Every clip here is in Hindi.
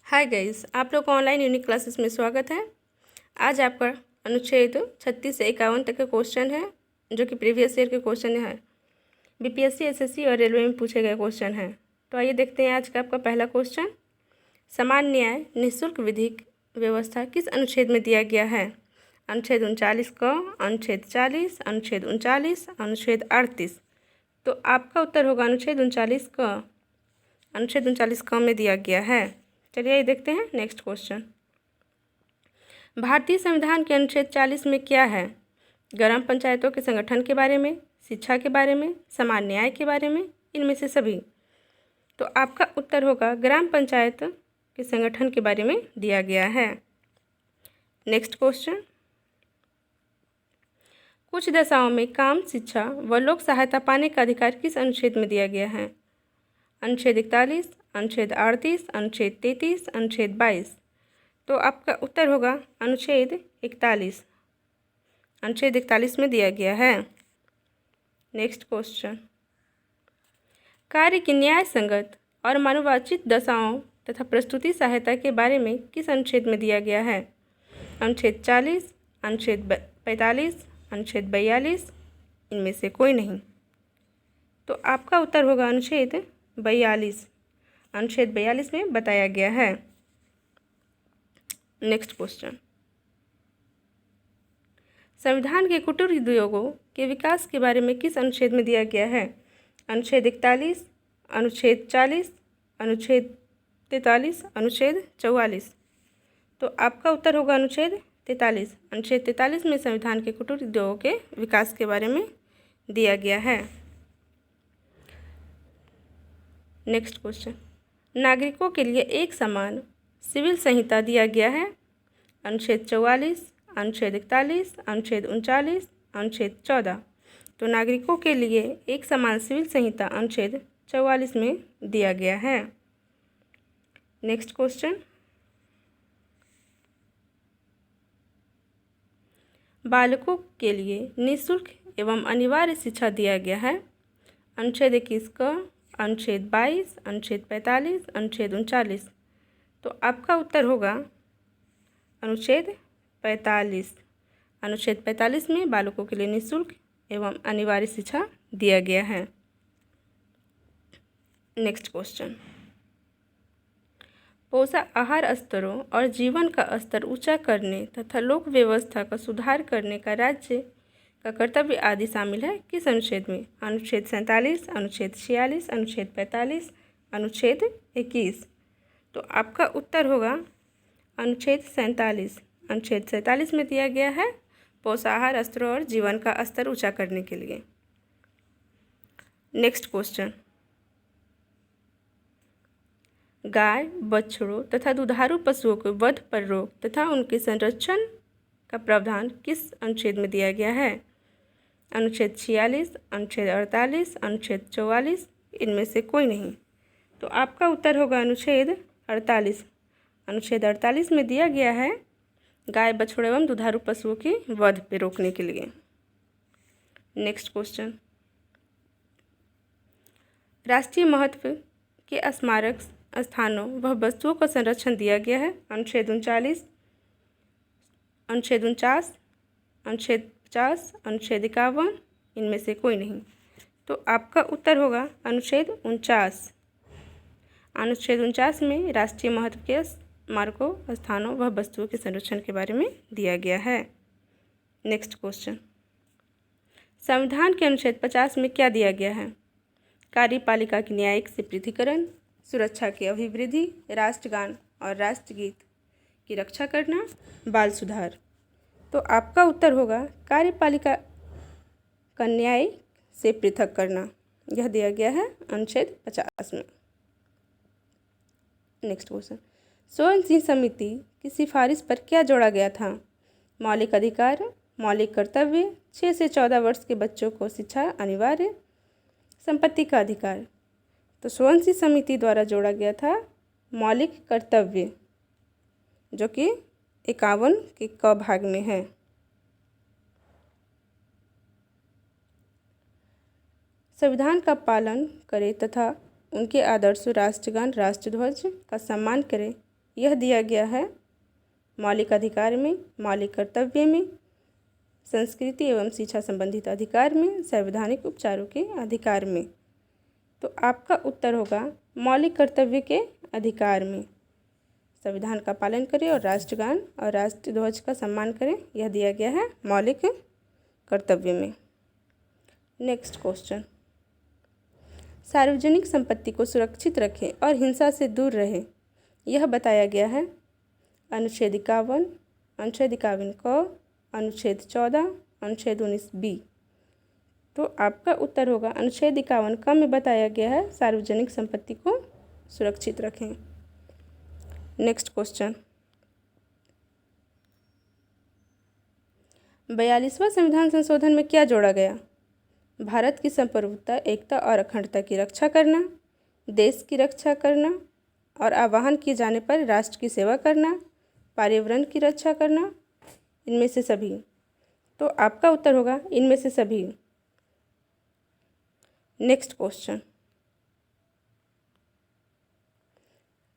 हाय गाइस, आप लोग को ऑनलाइन यूनिक क्लासेस में स्वागत है। आज आपका अनुच्छेद 36 से 51 तक का क्वेश्चन है, जो कि प्रीवियस ईयर के क्वेश्चन है। बीपीएससी, एसएससी और रेलवे में पूछे गए क्वेश्चन हैं। तो आइए देखते हैं आज का आपका पहला क्वेश्चन। समान न्याय निःशुल्क विधिक व्यवस्था किस अनुच्छेद में दिया गया है? अनुच्छेद 39 क, अनुच्छेद 40, अनुच्छेद 39, अनुच्छेद 38। तो आपका उत्तर होगा अनुच्छेद 39 क। अनुच्छेद 39 क में दिया गया है। चलिए ये देखते हैं नेक्स्ट क्वेश्चन। भारतीय संविधान के अनुच्छेद 40 में क्या है? ग्राम पंचायतों के संगठन के बारे में, शिक्षा के बारे में, समान न्याय के बारे में, इनमें से सभी। तो आपका उत्तर होगा ग्राम पंचायत के संगठन के बारे में दिया गया है। Next question. कुछ दशाओं में काम, शिक्षा व लोक सहायता पाने का अधिकार किस अनुच्छेद में दिया गया है? अनुच्छेद 41, अनुच्छेद 38, अनुच्छेद 33, अनुच्छेद 22। तो आपका उत्तर होगा अनुच्छेद 41। अनुच्छेद 41 में दिया गया है। Next question. कार्य की न्याय संगत और मानवोचित दशाओं तथा प्रस्तुति सहायता के बारे में किस अनुच्छेद में दिया गया है? अनुच्छेद 40, अनुच्छेद 45, अनुच्छेद 42, इनमें से कोई नहीं। तो आपका उत्तर होगा अनुच्छेद 42। अनुच्छेद 42 में बताया गया है। Next question. संविधान के कुटीर उद्योगों के विकास के बारे में किस अनुच्छेद में दिया गया है? अनुच्छेद 41, अनुच्छेद 40, अनुच्छेद 43, अनुच्छेद 44। तो आपका उत्तर होगा अनुच्छेद 43। अनुच्छेद 43 में संविधान के कुटीर उद्योगों के विकास के बारे में दिया गया है। Next question. नागरिकों के लिए एक समान सिविल संहिता दिया गया है। अनुच्छेद 44, अनुच्छेद 41, अनुच्छेद 39, अनुच्छेद 14। तो नागरिकों के लिए एक समान सिविल संहिता अनुच्छेद 44 में दिया गया है। Next question. बालकों के लिए निःशुल्क एवं अनिवार्य शिक्षा दिया गया है। अनुच्छेद 21 का, अनुच्छेद 22, अनुच्छेद 45, अनुच्छेद 39। तो आपका उत्तर होगा अनुच्छेद 45। अनुच्छेद 45 में बालकों के लिए निःशुल्क एवं अनिवार्य शिक्षा दिया गया है। Next question. पोषक आहार स्तरों और जीवन का स्तर ऊंचा करने तथा लोक व्यवस्था का सुधार करने का राज्य का कर्तव्य आदि शामिल है किस अनुच्छेद में? अनुच्छेद 47, अनुच्छेद 46, अनुच्छेद 45, अनुच्छेद 21। तो आपका उत्तर होगा अनुच्छेद 47। अनुच्छेद 47 में दिया गया है पोषाहार स्तरों और जीवन का स्तर ऊंचा करने के लिए। Next question. गाय, बछड़ों तथा दुधारू पशुओं के वध पर रोक तथा उनके संरक्षण का प्रावधान किस अनुच्छेद में दिया गया है? अनुच्छेद 46, अनुच्छेद 48, अनुच्छेद 44, इनमें से कोई नहीं। तो आपका उत्तर होगा अनुच्छेद 48। अनुच्छेद 48 में दिया गया है गाय, बछड़े एवं दुधारू पशुओं के वध पे रोकने के लिए। Next question. राष्ट्रीय महत्व के स्मारक स्थानों व वस्तुओं का संरक्षण दिया गया है। अनुच्छेद 39, अनुच्छेद 49, अनुच्छेद 50, अनुच्छेद 51, इनमें से कोई नहीं। तो आपका उत्तर होगा अनुच्छेद 49। अनुच्छेद 49 में राष्ट्रीय महत्व के स्मारकों, स्थानों व वस्तुओं के संरक्षण के बारे में दिया गया है। Next question. संविधान के अनुच्छेद 50 में क्या दिया गया है? कार्यपालिका की न्यायिक से पृथकीकरण, सुरक्षा की अभिवृद्धि, राष्ट्रगान और राष्ट्रगीत की रक्षा करना, बाल सुधार। तो आपका उत्तर होगा कार्यपालिका का न्याय से पृथक करना। यह दिया गया है अनुच्छेद 50 में। Next question. सोवन सिंह समिति की सिफारिश पर क्या जोड़ा गया था? मौलिक अधिकार, मौलिक कर्तव्य, 6 से 14 वर्ष के बच्चों को शिक्षा अनिवार्य, संपत्ति का अधिकार। तो सोवन सिंह समिति द्वारा जोड़ा गया था मौलिक कर्तव्य, जो कि 51 के क भाग में है। संविधान का पालन करें तथा उनके आदर्शों राष्ट्रगान, राष्ट्रध्वज का सम्मान करें यह दिया गया है मौलिक अधिकार में, मौलिक कर्तव्य में, संस्कृति एवं शिक्षा संबंधित अधिकार में, संवैधानिक उपचारों के अधिकार में। तो आपका उत्तर होगा मौलिक कर्तव्य के अधिकार में। संविधान का पालन करें और राष्ट्रगान और राष्ट्रीय ध्वज का सम्मान करें, यह दिया गया है मौलिक कर्तव्य में। नेक्स्ट क्वेश्चन, सार्वजनिक संपत्ति को सुरक्षित रखें और हिंसा से दूर रहें, यह बताया गया है अनुच्छेद 51, अनुच्छेद 51 क, अनुच्छेद 14, अनुच्छेद 19 बी। तो आपका उत्तर होगा अनुच्छेद 51 क में बताया गया है सार्वजनिक संपत्ति को सुरक्षित रखें। नेक्स्ट क्वेश्चन, 42वां संविधान संशोधन में क्या जोड़ा गया? भारत की संप्रभुता, एकता और अखंडता की रक्षा करना, देश की रक्षा करना और आह्वान किए जाने पर राष्ट्र की सेवा करना, पर्यावरण की रक्षा करना, इनमें से सभी। तो आपका उत्तर होगा इनमें से सभी। नेक्स्ट क्वेश्चन,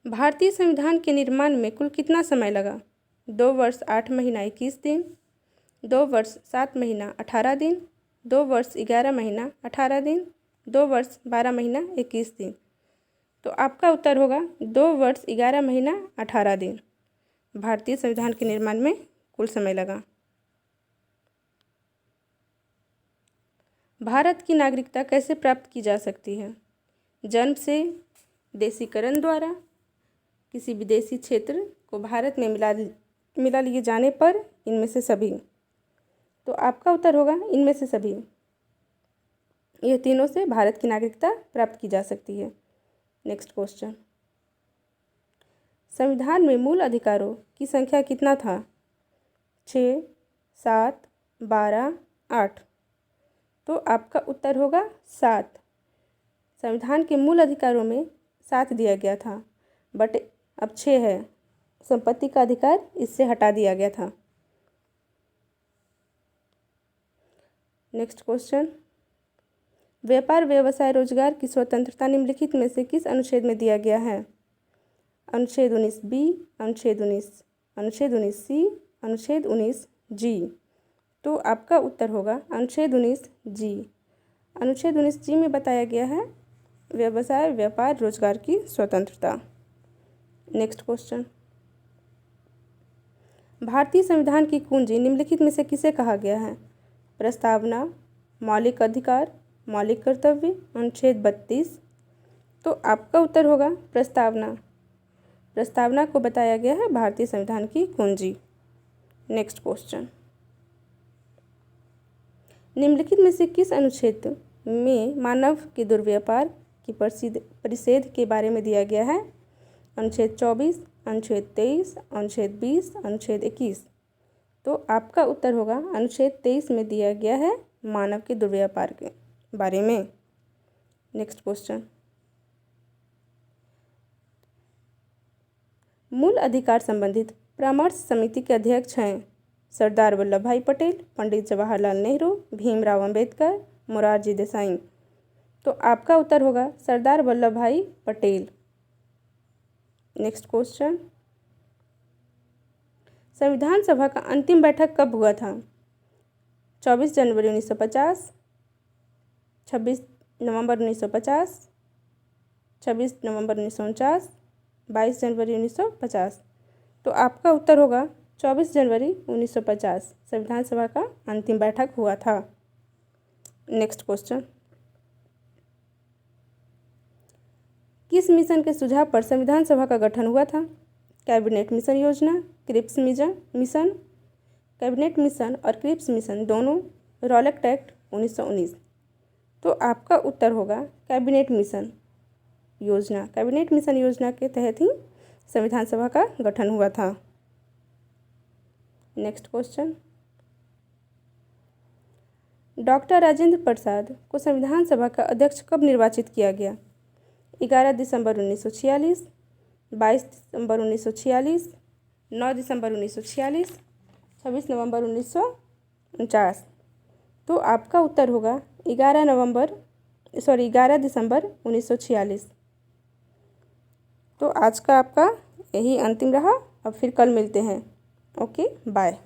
भारतीय संविधान के निर्माण में कुल कितना समय लगा? 2 वर्ष 8 महीना 21 दिन, 2 वर्ष 7 महीना 18 दिन, 2 वर्ष 11 महीना 18 दिन, 2 वर्ष 12 महीना 21 दिन। तो आपका उत्तर होगा 2 वर्ष 11 महीना 18 दिन भारतीय संविधान के निर्माण में कुल समय लगा। भारत की नागरिकता कैसे प्राप्त की जा सकती है? जन्म से, देशीकरण द्वारा, किसी विदेशी क्षेत्र को भारत में मिला लिए जाने पर, इनमें से सभी। तो आपका उत्तर होगा इनमें से सभी। यह तीनों से भारत की नागरिकता प्राप्त की जा सकती है। नेक्स्ट क्वेश्चन, संविधान में मूल अधिकारों की संख्या कितना था? 6, 7, 12, 8। तो आपका उत्तर होगा 7। संविधान के मूल अधिकारों में 7 दिया गया था, बट अब 6 है। संपत्ति का अधिकार इससे हटा दिया गया था। नेक्स्ट क्वेश्चन, व्यापार, व्यवसाय, रोजगार की स्वतंत्रता निम्नलिखित में से किस अनुच्छेद में दिया गया है? अनुच्छेद 19 बी, अनुच्छेद 19 सी, अनुच्छेद 19 जी। तो आपका उत्तर होगा अनुच्छेद 19 जी। अनुच्छेद 19 जी में बताया गया है व्यवसाय, व्यापार, रोजगार की स्वतंत्रता। नेक्स्ट क्वेश्चन, भारतीय संविधान की कुंजी निम्नलिखित में से किसे कहा गया है? प्रस्तावना, मौलिक अधिकार, मौलिक कर्तव्य, अनुच्छेद 32। तो आपका उत्तर होगा प्रस्तावना। प्रस्तावना को बताया गया है भारतीय संविधान की कुंजी। नेक्स्ट क्वेश्चन, निम्नलिखित में से किस अनुच्छेद में मानव के दुर्व्यापार की परिषेध के बारे में दिया गया है? अनुच्छेद 24, अनुच्छेद 23, अनुच्छेद 20, अनुच्छेद 21। तो आपका उत्तर होगा अनुच्छेद 23 में दिया गया है मानव के दुर्व्यापार के बारे में। नेक्स्ट क्वेश्चन, मूल अधिकार संबंधित परामर्श समिति के अध्यक्ष हैं सरदार वल्लभ भाई पटेल, पंडित जवाहरलाल नेहरू, भीमराव अंबेडकर, मोरारजी देसाई। तो आपका उत्तर होगा सरदार वल्लभ भाई पटेल। नेक्स्ट क्वेश्चन, संविधान सभा का अंतिम बैठक कब हुआ था? 24 जनवरी 1950, 26 नवंबर 1950, 26 नवंबर 1949, 22 जनवरी 1950। तो आपका उत्तर होगा 24 जनवरी 1950 संविधान सभा का अंतिम बैठक हुआ था। नेक्स्ट क्वेश्चन, किस मिशन के सुझाव पर संविधान सभा का गठन हुआ था? कैबिनेट मिशन योजना, क्रिप्स मिशन, कैबिनेट मिशन और क्रिप्स मिशन दोनों, रॉलेट एक्ट 1919। तो आपका उत्तर होगा कैबिनेट मिशन योजना। कैबिनेट मिशन योजना के तहत ही संविधान सभा का गठन हुआ था। Next question, doctor Rajendra Prasad को संविधान सभा का अध्यक्ष कब निर्वाचित किया गया? 11 दिसंबर 1946, 22 दिसंबर 1946, 9 दिसंबर 1946, 26 नवंबर 1949। तो आपका उत्तर होगा 11 दिसंबर 1946। तो आज का आपका यही अंतिम रहा। अब फिर कल मिलते हैं। Okay bye.